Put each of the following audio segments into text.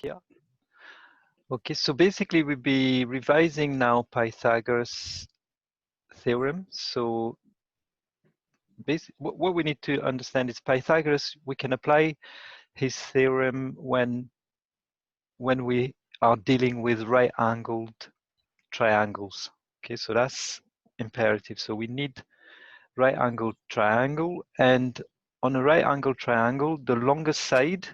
Yeah. Okay, so basically we'll be revising now Pythagoras theorem. So what we need to understand is Pythagoras, we can apply his theorem when we are dealing with right-angled triangles. Okay, so that's imperative. So we need right-angled triangle, and on a right-angled triangle, the longest side,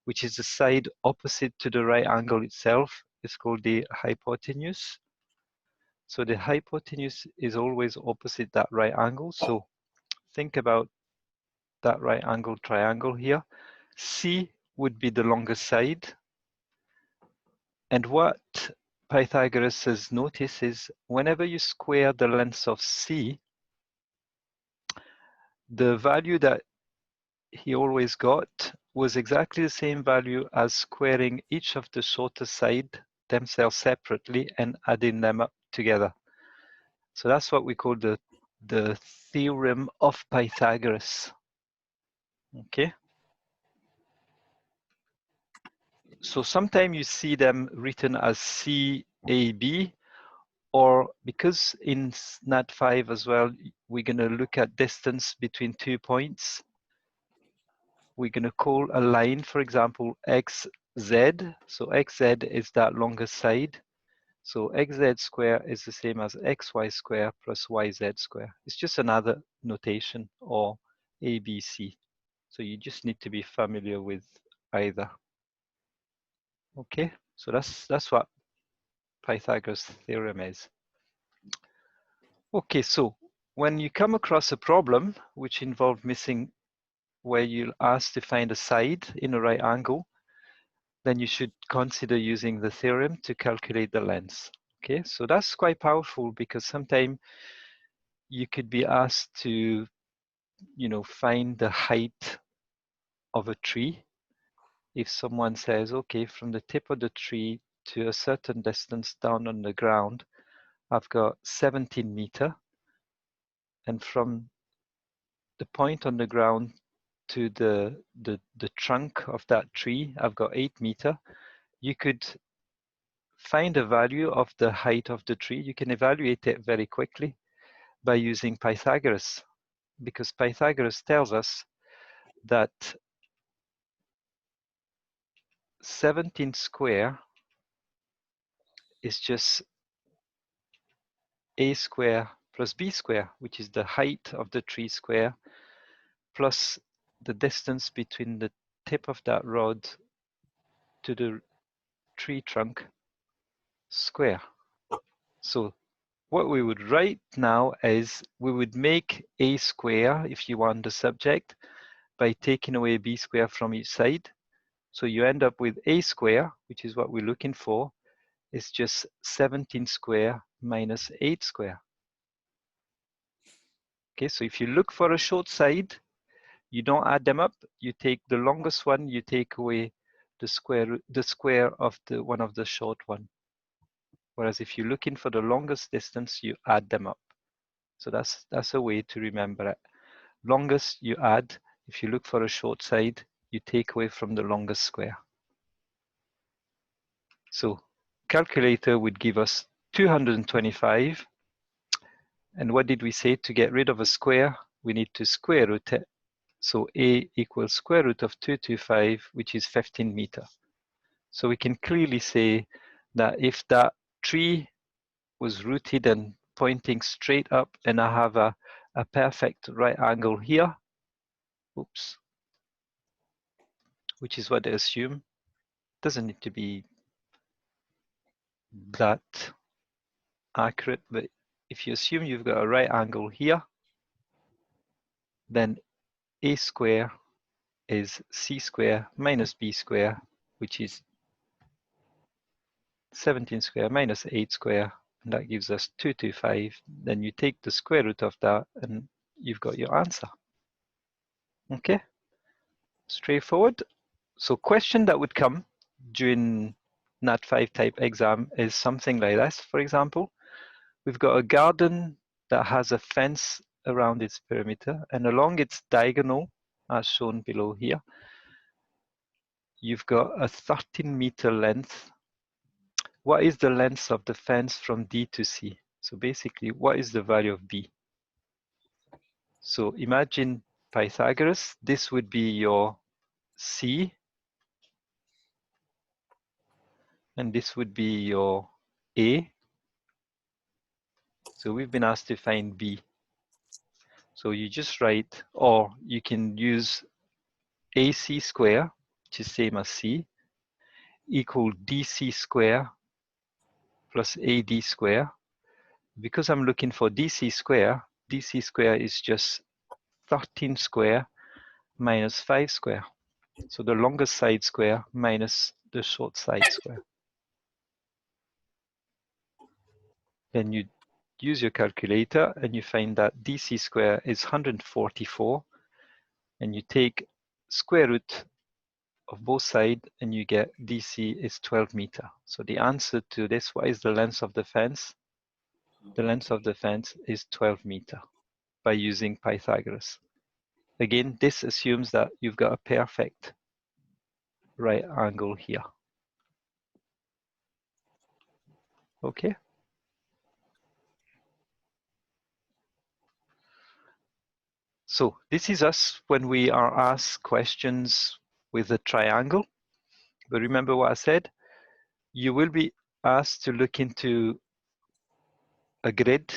which is the side opposite to the right angle itself, is called the hypotenuse. So the hypotenuse is always opposite that right angle. So think about that right angle triangle here. C would be the longest side. And what Pythagoras has noticed is whenever you square the length of C, the value that he always got was exactly the same value as squaring each of the shorter side themselves separately and adding them up together. So that's what we call the theorem of Pythagoras. Okay. So sometimes you see them written as CAB, or because in Nat 5 as well, we're going to look at distance between 2 points. We're going to call a line, for example, XZ. So XZ is that longest side. So XZ square is the same as XY square plus YZ square. It's just another notation, or ABC. So you just need to be familiar with either. Okay, so that's what Pythagoras theorem is. Okay, so when you come across a problem which involves missing where you're asked to find a side in a right angle, then you should consider using the theorem to calculate the length. Okay, so that's quite powerful because sometimes you could be asked to, find the height of a tree. If someone says, okay, from the tip of the tree to a certain distance down on the ground, I've got 17 meters, and from the point on the ground to the trunk of that tree, I've got 8 meters. You could find a value of the height of the tree. You can evaluate it very quickly by using Pythagoras, because Pythagoras tells us that 17 square is just a square plus b square, which is the height of the tree square, plus the distance between the tip of that rod to the tree trunk square. So what we would write now is we would make a square, if you want the subject, by taking away b square from each side. So you end up with a square, which is what we're looking for. It's just 17 square minus 8 square. Okay, so if you look for a short side, you don't add them up. You take the longest one, you take away the square of the one of the short one. Whereas if you're looking for the longest distance, you add them up. So that's a way to remember it. Longest you add. If you look for a short side, you take away from the longest square. So calculator would give us 225. And what did we say? To get rid of a square, we need to square root it. So a equals square root of 225, which is 15 meters. So we can clearly say that if that tree was rooted and pointing straight up, and I have a perfect right angle here, oops, which is what they assume. Doesn't need to be that accurate, but if you assume you've got a right angle here, then a square is c square minus b square, which is 17 square minus 8 square, and that gives us 225. Then you take the square root of that and you've got your answer. Okay, straightforward. So question that would come during Nat 5 type exam is something like this. For example, we've got a garden that has a fence around its perimeter, and along its diagonal, as shown below here, you've got a 13-meter length. What is the length of the fence from D to C? So basically, what is the value of B? So imagine Pythagoras, this would be your C, and this would be your A. So we've been asked to find B. So you just write, or you can use AC square, which is same as C, equal DC square plus AD square. Because I'm looking for DC square is just 13 square minus 5 square. So the longest side square minus the short side square. Then you use your calculator and you find that DC square is 144, and you take square root of both sides and you get DC is 12 meter. So the answer to this, what is the length of the fence? The length of the fence is 12 meter by using Pythagoras. Again, this assumes that you've got a perfect right angle here. Okay. So this is us when we are asked questions with a triangle. But remember what I said, you will be asked to look into a grid.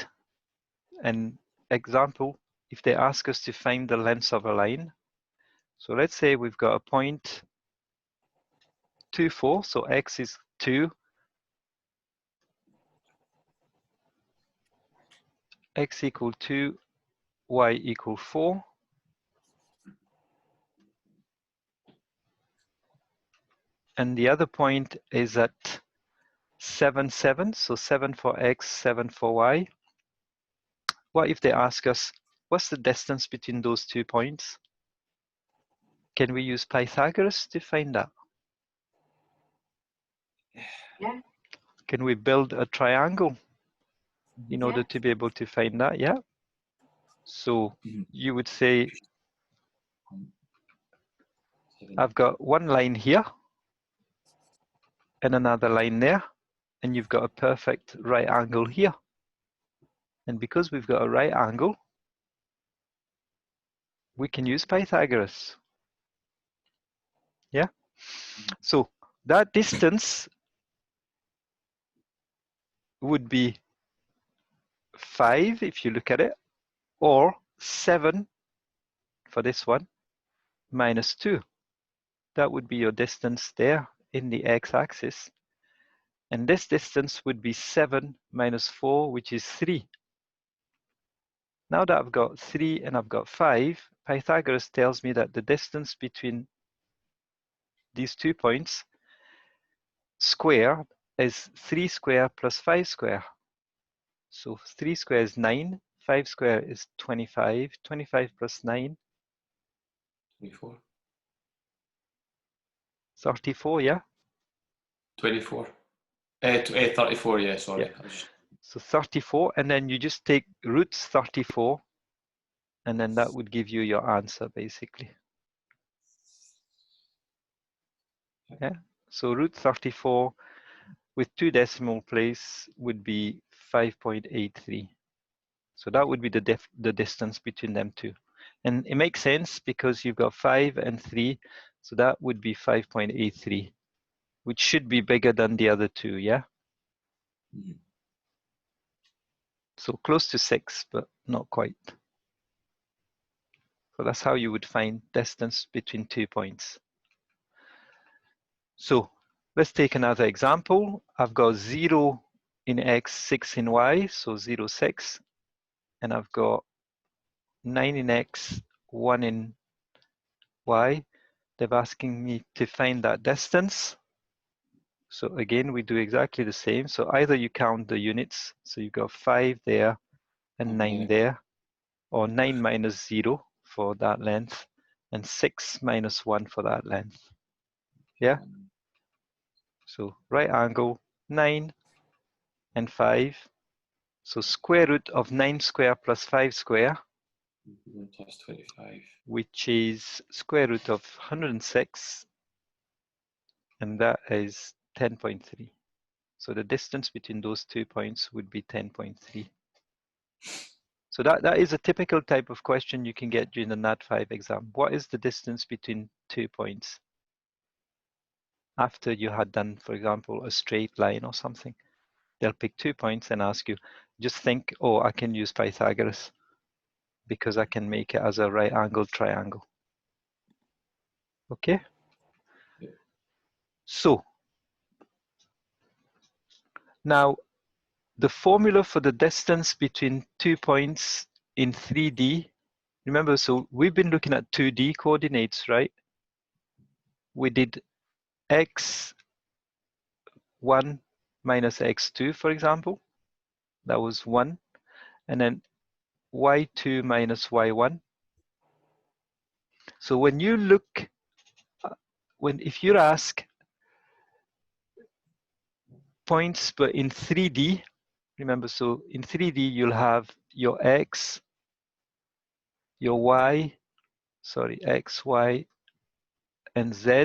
An example, if they ask us to find the length of a line. So let's say we've got a point 2, 4, so x is 2, x equal 2, y equal 4. And the other point is at 7, 7, so 7 for x, 7 for y. What if they ask us, what's the distance between those 2 points? Can we use Pythagoras to find that? Yeah. Can we build a triangle in order to be able to find that? Yeah. So you would say, I've got one line here and another line there, and you've got a perfect right angle here. And because we've got a right angle, we can use Pythagoras. Yeah. So that distance would be 5 if you look at it, or 7 for this one, minus 2. That would be your distance there in the x-axis. And this distance would be 7 minus 4, which is 3. Now that I've got 3 and I've got 5, Pythagoras tells me that the distance between these 2 points squared is 3 square plus 5 square. So 3 square is 9, 5 square is 25, 25 plus 9. 24. 34, yeah? 24. 34, yeah, sorry. Yeah. So 34, and then you just take roots 34, and then that would give you your answer, basically. Yeah. So root 34 with 2 decimal place would be 5.83. So that would be the distance between them two. And it makes sense because you've got 5 and 3, so that would be 5.83, which should be bigger than the other two, yeah? So close to 6, but not quite. So that's how you would find distance between 2 points. So let's take another example. I've got 0 in x, 6 in y, so 0, 6. And I've got 9 in x, 1 in y. They're asking me to find that distance. So again, we do exactly the same. So either you count the units, so you've got 5 there and 9 there, or 9 minus 0 for that length, and 6 minus 1 for that length. Yeah? So right angle, 9 and 5. So square root of 9 square plus 5 square, Plus 25. which is square root of 106. and that is 10.3. So the distance between those 2 points would be 10.3. So that is a typical type of question you can get during the Nat 5 exam. What is the distance between 2 points? After you had done, for example, a straight line or something, they'll pick 2 points and ask you, just think, oh, I can use Pythagoras because I can make it as a right angled triangle. Okay? Yeah. So, now the formula for the distance between 2 points in 3D, remember, so we've been looking at 2D coordinates, right? We did x1 minus x2, for example. That was 1. And then y2 minus y1. So when you look, if you're asked points but in 3D, remember, so in 3D you'll have your x, your y, x, y, and z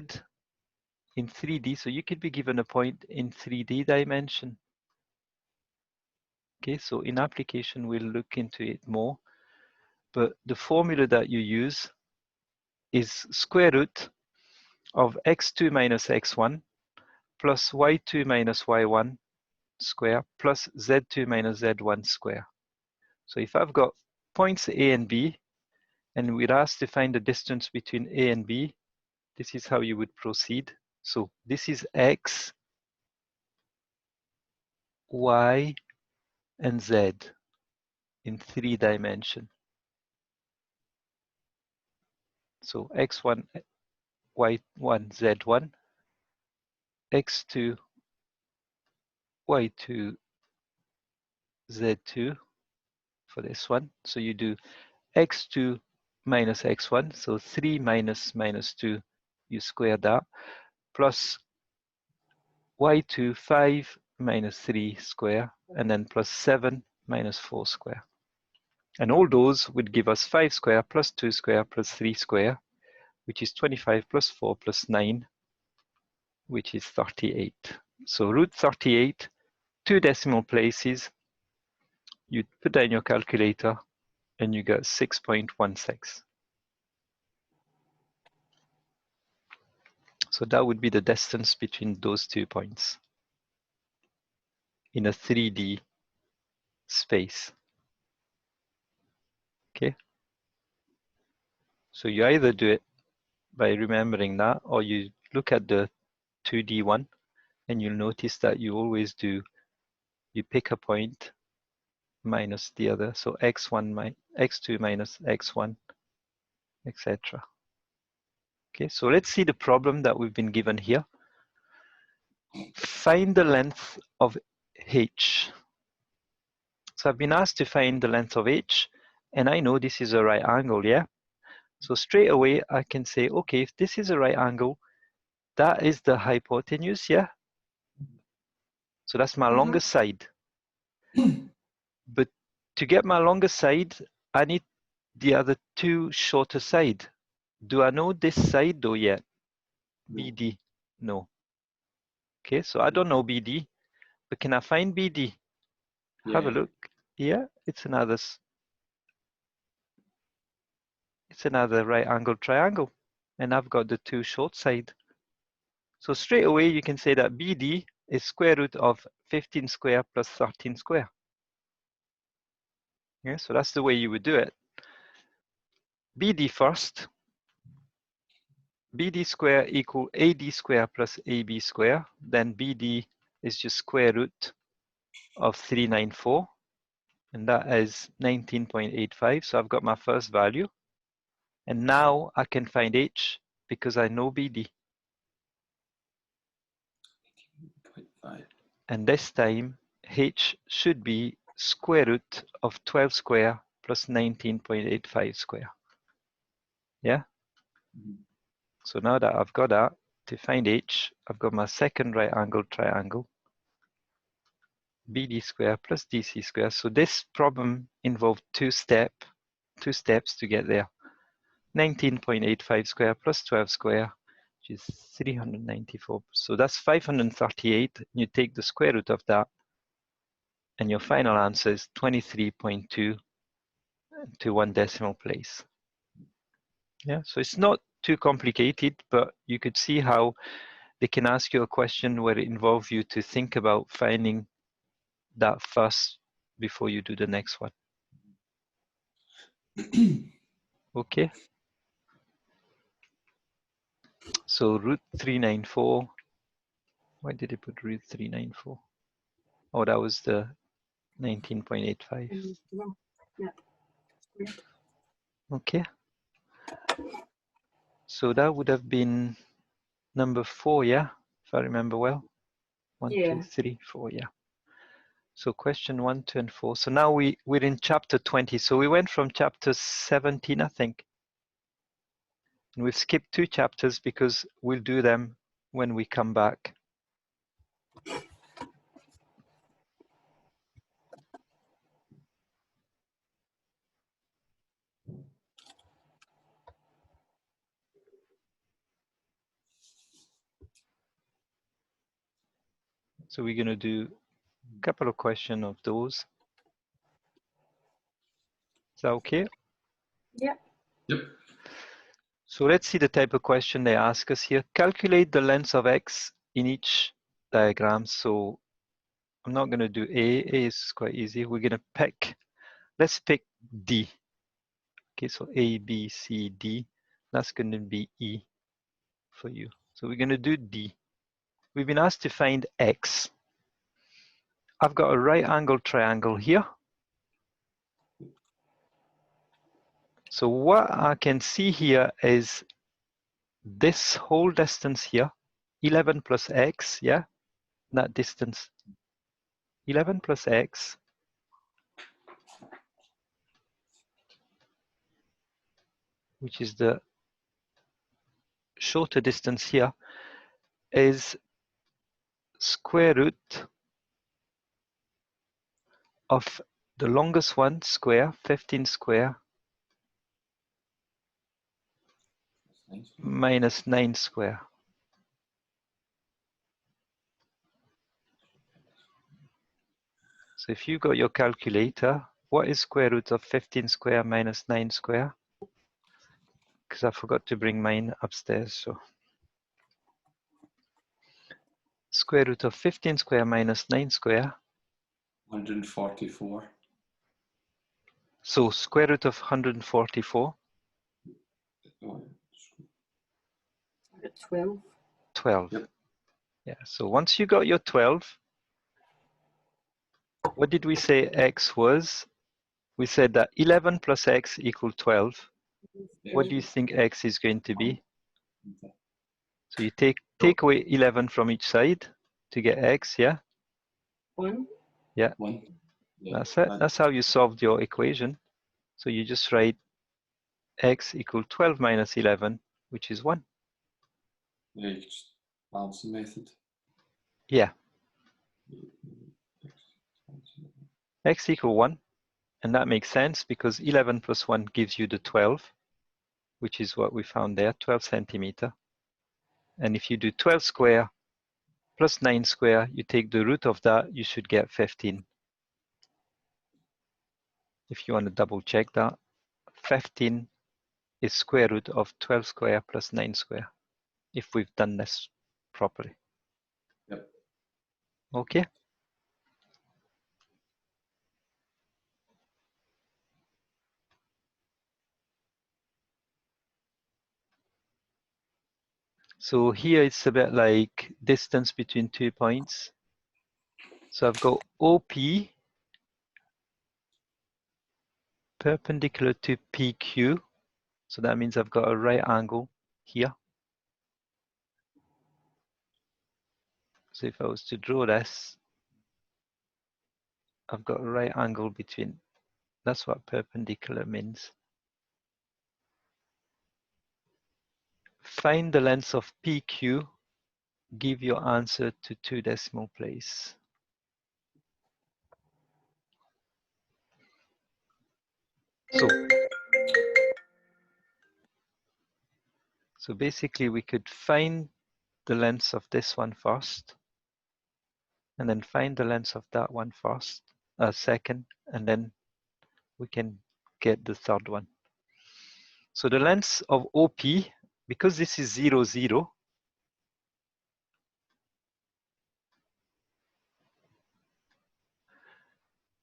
in 3D. So you could be given a point in 3D dimension. Okay, so in application we'll look into it more. But the formula that you use is square root of x2 minus x1 plus y2 minus y1 square plus z2 minus z1 square. So if I've got points A and B, and we're asked to find the distance between A and B, this is how you would proceed. So this is x, y, and z in 3 dimensions. So x1, y1, z1, x2, y2, z2 for this one. So you do x2 minus x1, so 3 minus minus 2, you square that, plus y2, 5 minus 3 square, and then plus 7 minus 4 square. And all those would give us 5 square plus 2 square plus 3 square, which is 25 plus 4 plus 9, which is 38. So root 38, 2 decimal places, you put that in your calculator, and you get 6.16. So that would be the distance between those 2 points in a 3D space. Okay? So you either do it by remembering that, or you look at the 2D one, and you'll notice that you always do, you pick a point minus the other. So x1 x2 minus x1, etc. Okay, so let's see the problem that we've been given here. Find the length of h. So I've been asked to find the length of h, and I know this is a right angle, yeah? So straight away I can say, okay, if this is a right angle, that is the hypotenuse, yeah? So that's my longest side. But to get my longest side, I need the other 2 shorter side. Do I know this side though yet? No. BD? No. Okay, so I don't know BD, but can I find BD? Have a Yeah. look. Yeah, it's another right angled triangle. And I've got the 2 short side. So straight away you can say that BD is square root of 15 square plus 13 square. Yeah, so that's the way you would do it. BD first. BD square equal AD square plus AB square. Then BD is just square root of 394. And that is 19.85. So I've got my first value. And now I can find H because I know BD. 0.5. And this time H should be square root of 12 square plus 19.85 square. Yeah? Mhm. So now that I've got that, to find H, I've got my second right angled triangle, BD square plus DC square. So this problem involved 2 steps to get there. 19.85 square plus 12 square which is 394. So that's 538. You take the square root of that, and your final answer is 23.2 to 1 decimal place. Yeah, so it's not too complicated, but you could see how they can ask you a question where it involves you to think about finding that first before you do the next one. Okay. So root 394. Why did I put root 394? Oh, that was the 19.85. Yeah. Okay. So that would have been number 4, yeah, if I remember well. 1, Yeah. 2, 3, 4, yeah. So question 1, 2, and 4. So now we're in chapter 20. So we went from chapter 17, I think. And we've skipped 2 chapters because we'll do them when we come back. So we're going to do a couple of questions of those. Is that okay? Yeah. Yep. So let's see the type of question they ask us here. Calculate the length of x in each diagram. So I'm not going to do A. A is quite easy. We're going to pick, let's pick D. Okay, so A, B, C, D. That's going to be E for you. So we're going to do D. We've been asked to find X. I've got a right angle triangle here. So what I can see here is this whole distance here, 11 plus X, yeah? That distance, 11 plus X. Which is the shorter distance here, is square root of the longest one square, 15 square, minus 9 square. So if you got your calculator, what is square root of 15 square minus 9 square? Because I forgot to bring mine upstairs. So square root of 15 square minus 9 square. 144. So square root of 144. Oh, 12. 12. Yep. Yeah, so once you got your 12, what did we say x was? We said that 11 plus x equal 12. What do you think x is going to be? So you take away 11 from each side to get x, yeah? 1. Yeah, 1. Yeah. that's it. That's how you solved your equation. So you just write x equal 12 minus 11, which is 1. Yeah, you could just balance the method. Yeah, x equal 1. And that makes sense because 11 plus 1 gives you the 12, which is what we found there, 12 centimeter. And if you do 12 square plus 9 square, you take the root of that, you should get 15. If you want to double check that, 15 is square root of 12 square plus 9 square, if we've done this properly. Yep. Okay. So here it's a bit like distance between 2 points. So I've got OP perpendicular to PQ. So that means I've got a right angle here. So if I was to draw this, I've got a right angle between, that's what perpendicular means. Find the length of PQ, give your answer to 2 decimal place. So basically we could find the length of this one first, and then find the length of that one first, second, and then we can get the third one. So the length of OP, because this is 0, 0,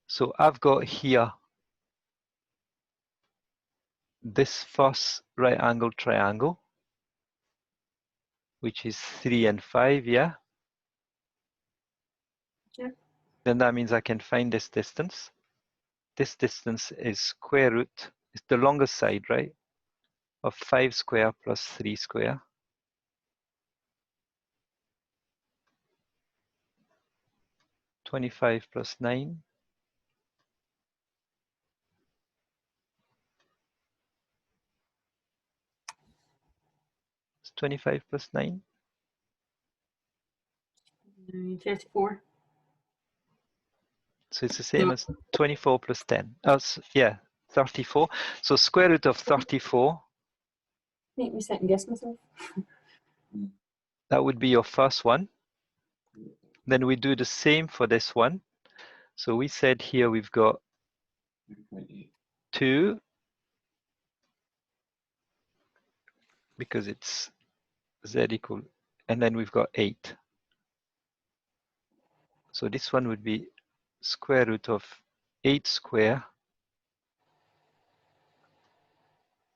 so I've got here this first right angle triangle, which is 3 and 5, yeah? Yeah. Then that means I can find this distance. This distance is square root, it's the longest side, right? Of 5 square plus 3 square. (25 plus 9). It's 25 plus 9. 34. So it's the same as 24 plus 10. Yeah, 34. So square root of 34, Make me second guess myself. that would be your first one. Then we do the same for this one. So we said here we've got 2, because it's z equal, and then we've got 8. So this one would be square root of 8 square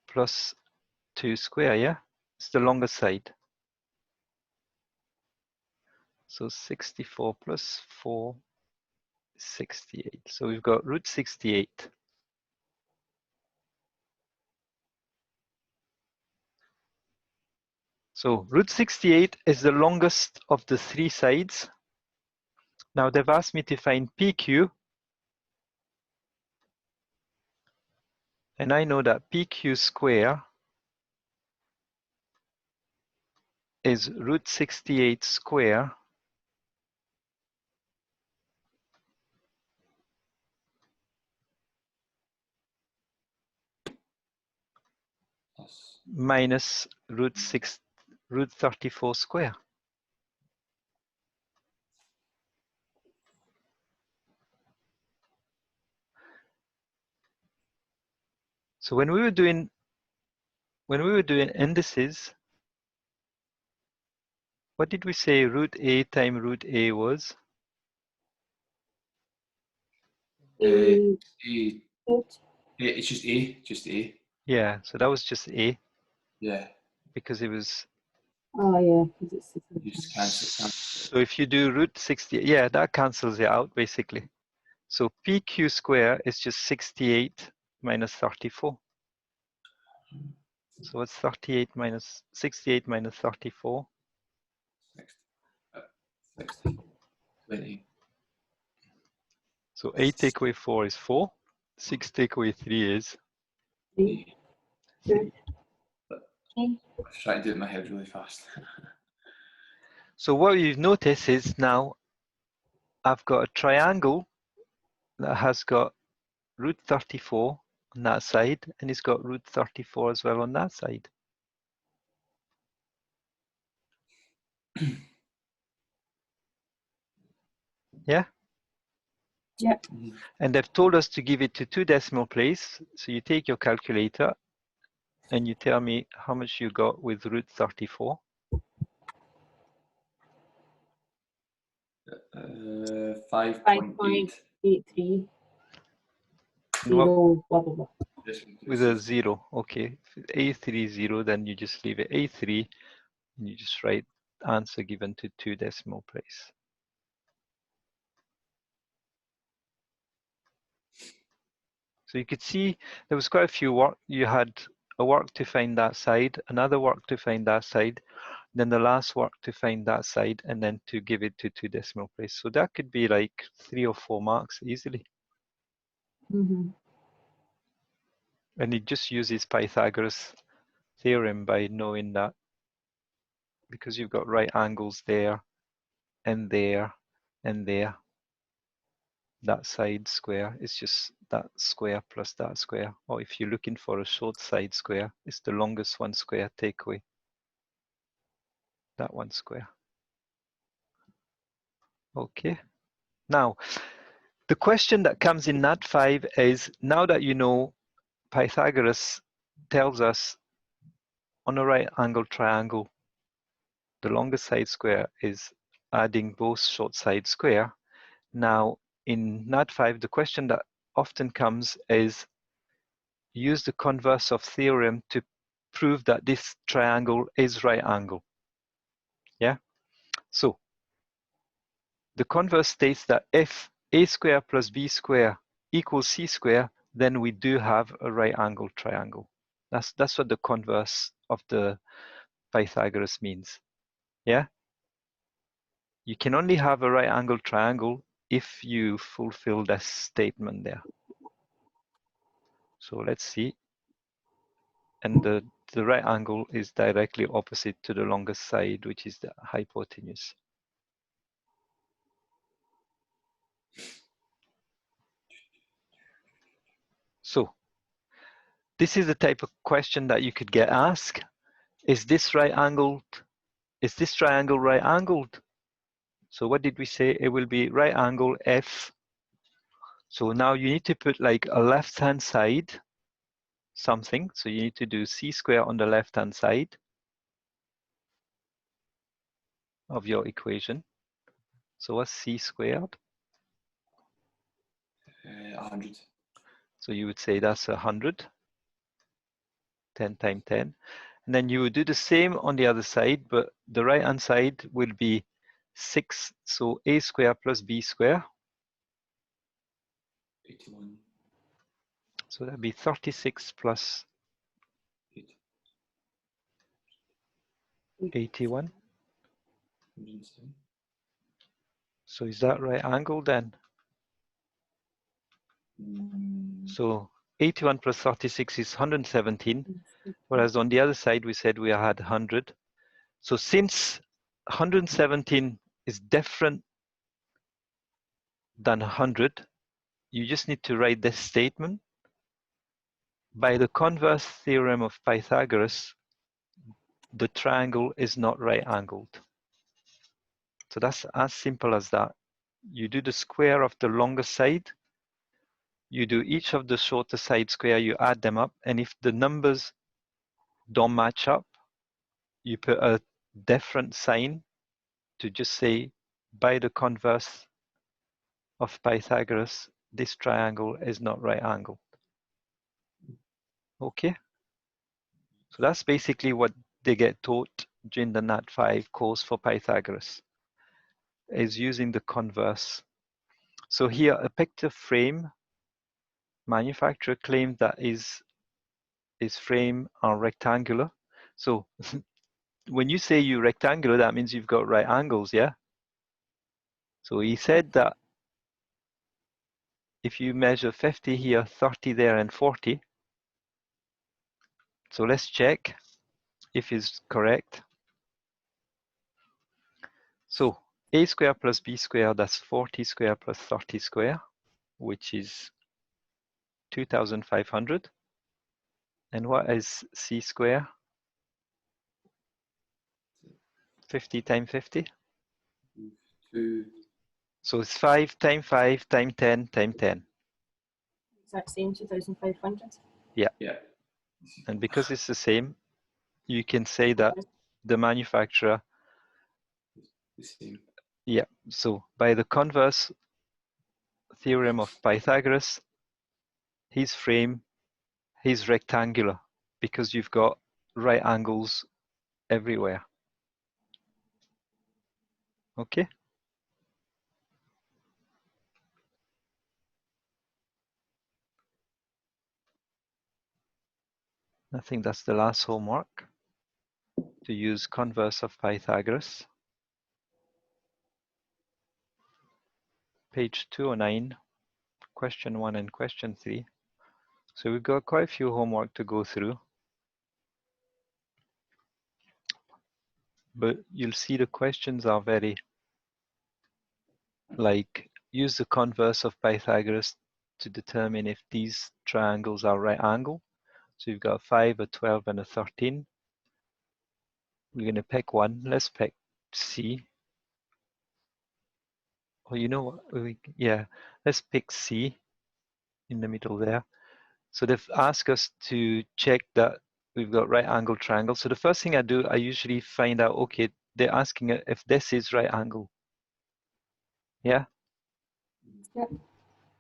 plus 2 square, yeah? It's the longer side. So 64 plus 4 is 68. So we've got root 68. So root 68 is the longest of the 3 sides. Now they've asked me to find PQ. And I know that PQ square is root 68 square Plus. minus root 34 square. So when we were doing indices, what did we say root A times root A was? A, Eight. it's just A, just A. Yeah, so that was just A Yeah, because it was. Oh yeah, because it's you just cancel. So if you do root 60, yeah, that cancels it out basically. So PQ square is just 68 minus 34. So what's 68 minus 68 minus 34? 60, 20. So 8 take away 4 is 4. 6 take away 3 is 3. 2. But 3. I was trying to do it in my head really fast. So what you've noticed is now I've got a triangle that has got root 34 on that side, and it's got root 34 as well on that side. Yeah? Yeah. And they've told us to give it to 2 decimal places. So you take your calculator and you tell me how much you got with root 34. 5.8. 5.83. And what, 0, blah, blah, blah. with a 0, okay. If it's A30, then you just leave it A3 and you just write answer given to 2 decimal places. So you could see there was quite a few work. You had a work to find that side, another work to find that side, then the last work to find that side, and then to give it to 2 decimal places. So that could be like 3 or 4 marks easily. Mm-hmm. And it just uses Pythagoras theorem by knowing that, because you've got right angles there and there and there. That side square is just that square plus that square. Or if you're looking for a short side square, it's the longest one square take away. that one square. Okay. Now, the question that comes in Nat 5 is, now that you know Pythagoras tells us on a right angle triangle, the longest side square is adding both short side square. Now, in Nat 5, the question that often comes is, use the converse of theorem to prove that this triangle is right angle. Yeah? So, the converse states that if a square plus b square equals c square, then we do have a right angle triangle. That's what the converse of the Pythagoras means. Yeah? You can only have a right angle triangle if you fulfill this statement there. So let's see. And the right angle is directly opposite to the longest side, which is the hypotenuse. So this is the type of question that you could get asked. Is this right angled? Is this triangle right angled? So what did we say? It will be right angle F. So now you need to put like a left-hand side something. So you need to do c square on the left-hand side of your equation. So what's c squared? 100. So you would say that's 100. 10 times 10. And then you would do the same on the other side, but the right-hand side will be 6. So a square plus b square. 81. So that'd be 36 plus 81. 107. So is that right angle then? Mm, So 81 plus 36 is 117, whereas on the other side we said we had 100. So since 117 is different than 100, you just need to write this statement. By the converse theorem of Pythagoras, the triangle is not right angled. So that's as simple as that. You do the square of the longest side, you do each of the shorter side square, you add them up, and if the numbers don't match up, you put a different sign to just say, by the converse of Pythagoras, this triangle is not right angled. Okay? So that's basically what they get taught during the Nat 5 course for Pythagoras, is using the converse. So here, a picture frame, manufacturer claims that his frame are rectangular. So when you say you're rectangular, that means you've got right angles, yeah? So he said that if you measure 50 here, 30 there, and 40, so let's check if it's correct. So a square plus b square, that's 40 square plus 30 square, which is 2,500. And what is c square? 50 times 50. 2. So it's 5 times 5 times 10 times 10. Exact same, 2,500. Yeah. And because it's the same, you can say that the manufacturer, The same. yeah, so by the converse theorem of Pythagoras, his frame is rectangular because you've got right angles everywhere. Okay? I think that's the last homework, to use converse of Pythagoras. Page 209, question 1 and question 3. So we've got quite a few homework to go through. But you'll see the questions are very, like, use the converse of Pythagoras to determine if these triangles are right angle. So you've got a 5, a 12, and a 13. We're going to pick one. Let's pick C. Or you know what? Yeah, let's pick C in the middle there. So they've asked us to check that we've got right angle triangle. So the first thing I do, I usually find out, okay, they're asking if this is right angle. Yeah? Yep.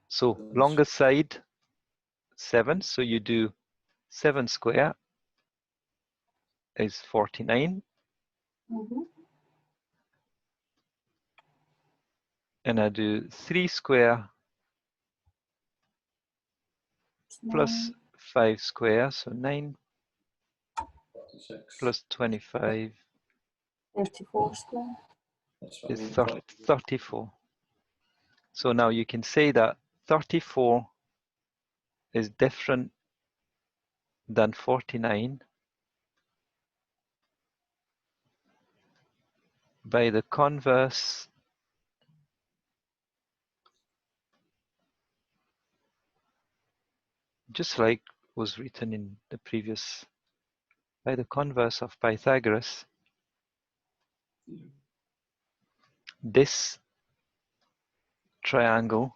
So longest side, 7. So you do 7 square is 49. Mm-hmm. And I do 3 square plus 5 square, so 9 46. plus 25 34 square. That's what I is mean. 34. So now you can say that 34 is different than 49 by the converse just like was written in the previous, by the converse of Pythagoras. This triangle,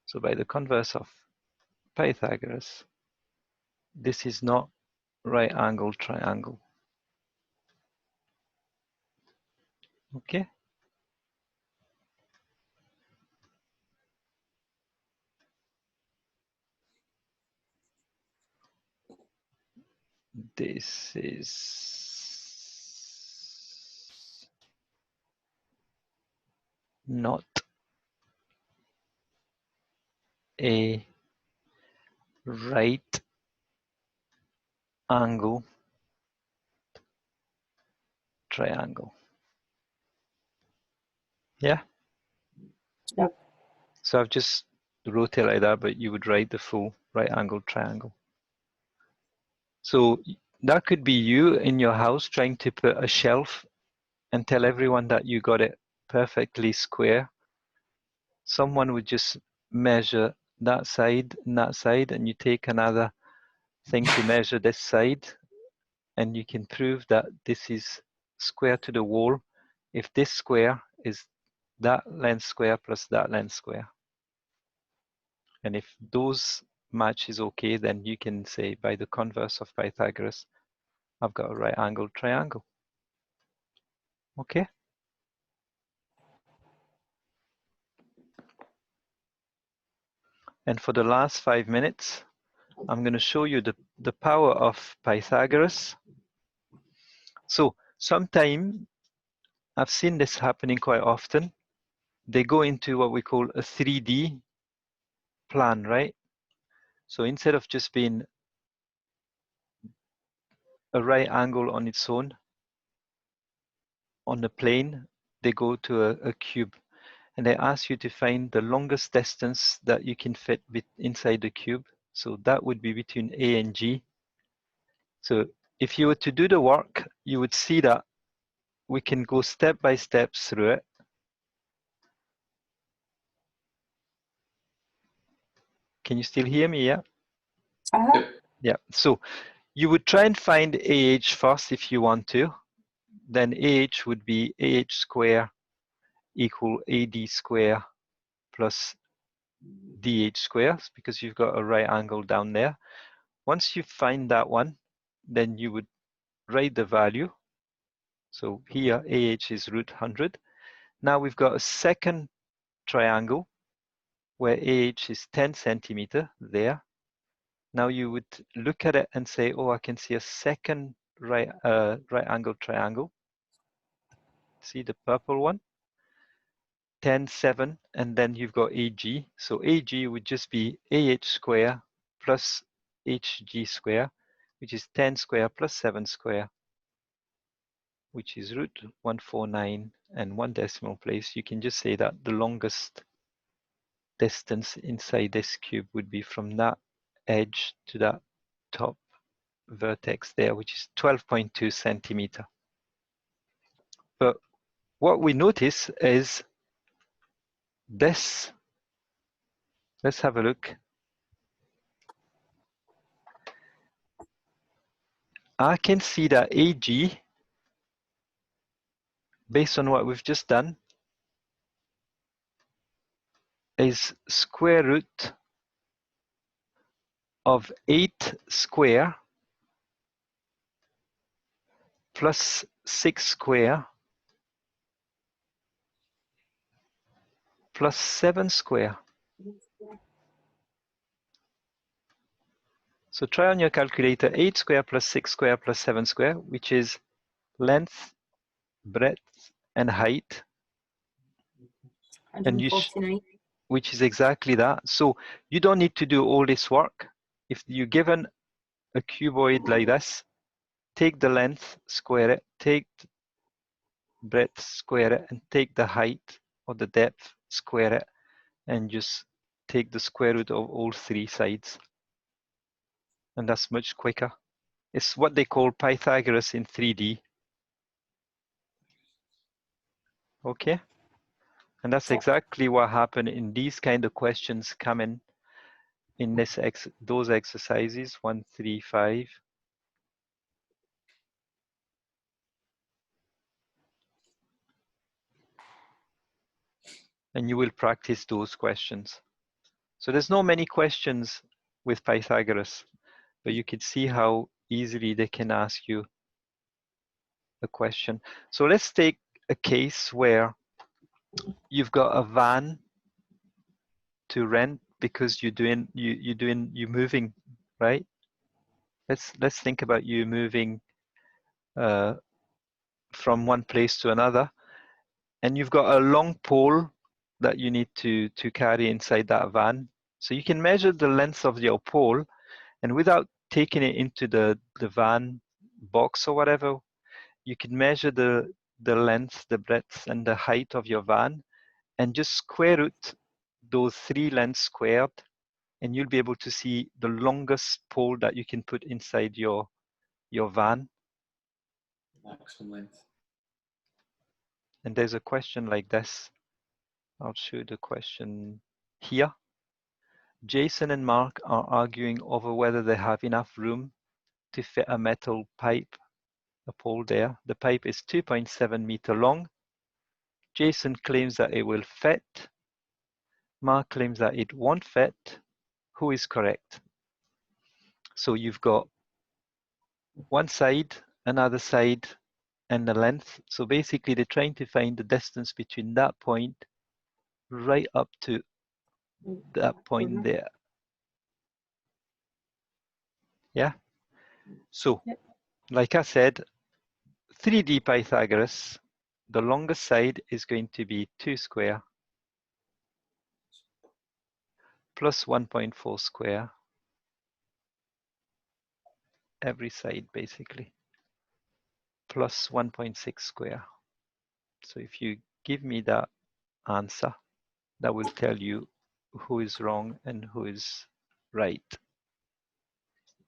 so by the converse of Pythagoras, this is not right angle triangle. Okay? This is not a right angle triangle. Yeah? Yep. So I've just wrote it like that, but you would write the full right angle triangle. So that could be you in your house trying to put a shelf and tell everyone that you got it perfectly square. Someone would just measure that side and that side, and you take another thing to measure this side, and you can prove that this is square to the wall if this square is that length square plus that length square. And if those match is okay, then you can say by the converse of Pythagoras, I've got a right angled triangle. Okay? And for the last 5 minutes, I'm going to show you the power of Pythagoras. So sometimes I've seen this happening quite often. They go into what we call a 3D plan, right? So instead of just being a right angle on its own on the plane, they go to a cube, and they ask you to find the longest distance that you can fit inside the cube. So that would be between A and G. So if you were to do the work, you would see that we can go step by step through it. Can you still hear me? Yeah? Uh-huh. Yeah. So you would try and find AH first if you want to. Then AH would be AH square equal AD square plus DH square, because you've got a right angle down there. Once you find that one, then you would write the value. So here AH is root 100. Now we've got a second triangle where AH is 10 centimeter there. Now you would look at it and say, oh, I can see a second right angle triangle. See the purple one? 10, 7, and then you've got AG. So AG would just be AH square plus HG square, which is 10 square plus 7 square, which is root 149 and 1 decimal place. You can just say that the longest distance inside this cube would be from that edge to that top vertex there, which is 12.2 centimeter. But what we notice is this. Let's have a look. I can see that AG, based on what we've just done, is square root of 8 square plus 6 square plus 7 square. So try on your calculator 8 square plus 6 square plus 7 square, which is length, breadth, and height. And you 149. which is exactly that. So you don't need to do all this work. If you're given a cuboid like this, take the length, square it, take the breadth, square it, and take the height or the depth, square it, and just take the square root of all 3 sides. And that's much quicker. It's what they call Pythagoras in 3D. Okay? And that's exactly what happened in these kind of questions coming in this those exercises 1, 3, 5. And you will practice those questions. So there's no many questions with Pythagoras, but you can see how easily they can ask you a question. So let's take a case where you've got a van to rent because you're moving, right? Let's think about you moving from one place to another, and you've got a long pole that you need to carry inside that van. So you can measure the length of your pole, and without taking it into the van box or whatever, you can measure the length, the breadth, and the height of your van, and just square root those 3 lengths squared, and you'll be able to see the longest pole that you can put inside your van. Maximum length. And there's a question like this. I'll show the question here. Jason and Mark are arguing over whether they have enough room to fit a metal pipe, a pole there. The pipe is 2.7 meter long. Jason claims that it will fit. Mark claims that it won't fit. Who is correct? So you've got one side, another side, and the length. So basically they're trying to find the distance between that point right up to that point there. Yeah. So, like I said, 3D Pythagoras, the longest side is going to be 2 square plus 1.4 square, every side basically, plus 1.6 square. So if you give me that answer, that will tell you who is wrong and who is right.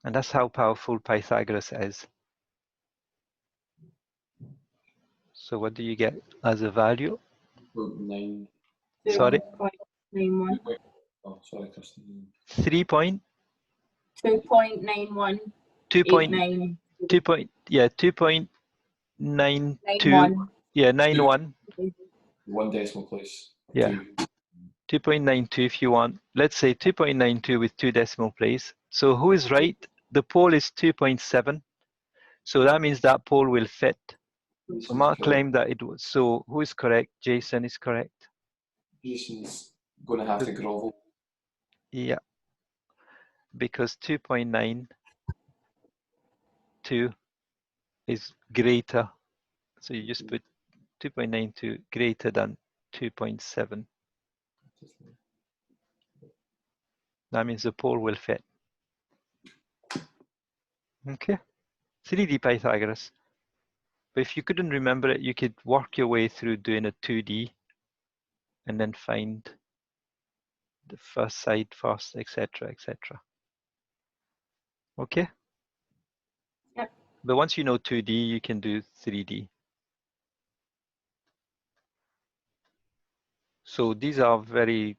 And that's how powerful Pythagoras is. So what do you get as a value? 9. Sorry? 2.91. Oh, sorry, Kristen. 3 point? 2.91. 2.9. 2.92. 91. Yeah, 91. 1 decimal place. Yeah. 2.92 if you want. Let's say 2.92 with 2 decimal places. So who is right? The pole is 2.7. So that means that pole will fit. So Mark claimed that it was. So who is correct? Jason is correct. Jason's going to have to grovel. Yeah. Because 2.92 is greater. So you just put 2.92 greater than 2.7. That means the pole will fit. Okay. 3D Pythagoras. But if you couldn't remember it, you could work your way through doing a 2D and then find the first side first, etc., etc. Okay? Yep. But once you know 2D, you can do 3D. So these are very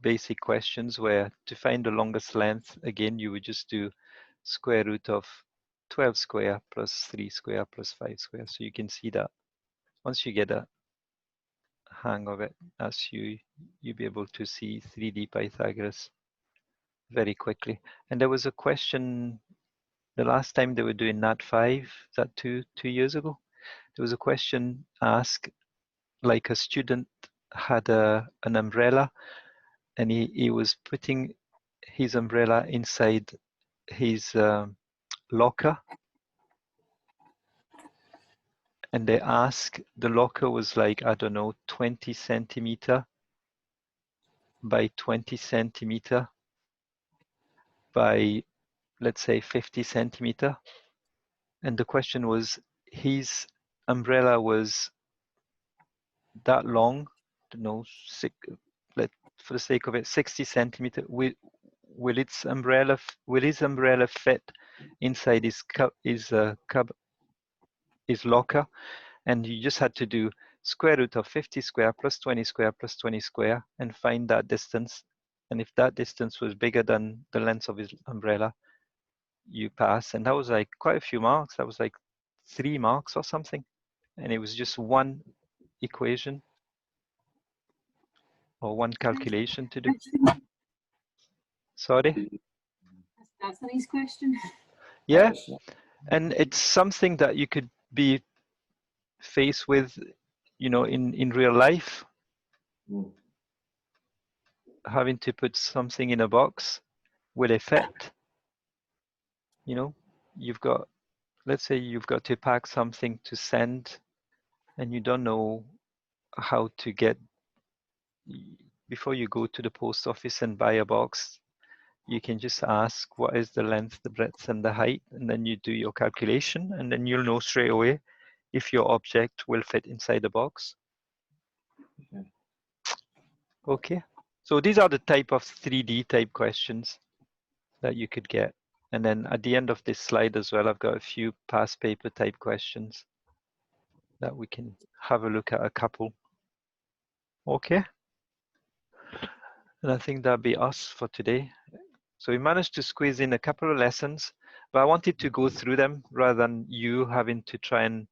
basic questions where to find the longest length, again, you would just do square root of 12 square plus 3 square plus 5 square. So you can see that once you get a hang of it, you'll be able to see 3D Pythagoras very quickly. And there was a question the last time they were doing Nat 5, is that two years ago? There was a question asked, like a student had an umbrella and he was putting his umbrella inside his locker, and they asked, the locker was like, I don't know, 20 centimeter by 20 centimeter by, let's say, 50 centimeter. And the question was, his umbrella was that long, for the sake of it, 60 centimeter. Will his umbrella fit inside his locker? And you just had to do square root of 50 square plus 20 square plus 20 square and find that distance. And if that distance was bigger than the length of his umbrella, you pass. And that was like quite a few marks. That was like 3 marks or something. And it was just one equation or one calculation to do. Sorry? That's a nice question. Yeah. And it's something that you could be faced with, you know, in real life. Having to put something in a box, will it fit? You know, let's say you've got to pack something to send and you don't know how to get, before you go to the post office and buy a box, you can just ask what is the length, the breadth and the height, and then you do your calculation, and then you'll know straight away if your object will fit inside the box. Okay, so these are the type of 3D type questions that you could get. And then at the end of this slide as well, I've got a few past paper type questions that we can have a look at, a couple. Okay. And I think that'll be us for today. So we managed to squeeze in a couple of lessons, but I wanted to go through them rather than you having to try and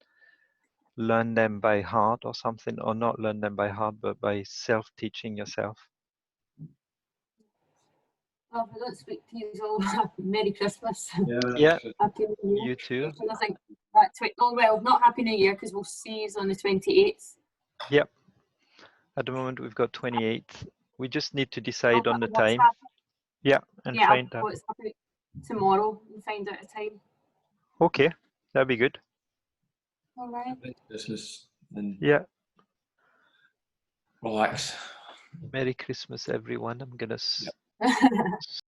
learn them by heart or something, or not learn them by heart, but by self-teaching yourself. Well, if I don't speak to you all, Merry Christmas. Yeah, Happy New Year. you too. I think that's oh well, not Happy New Year because we'll see you on the 28th. Yep. At the moment we've got 28th. We just need to decide on the time. Yeah, and find out. Tomorrow and find out a time. Okay, that'd be good. All right. Christmas and Yeah. relax. Merry Christmas, everyone. I'm gonna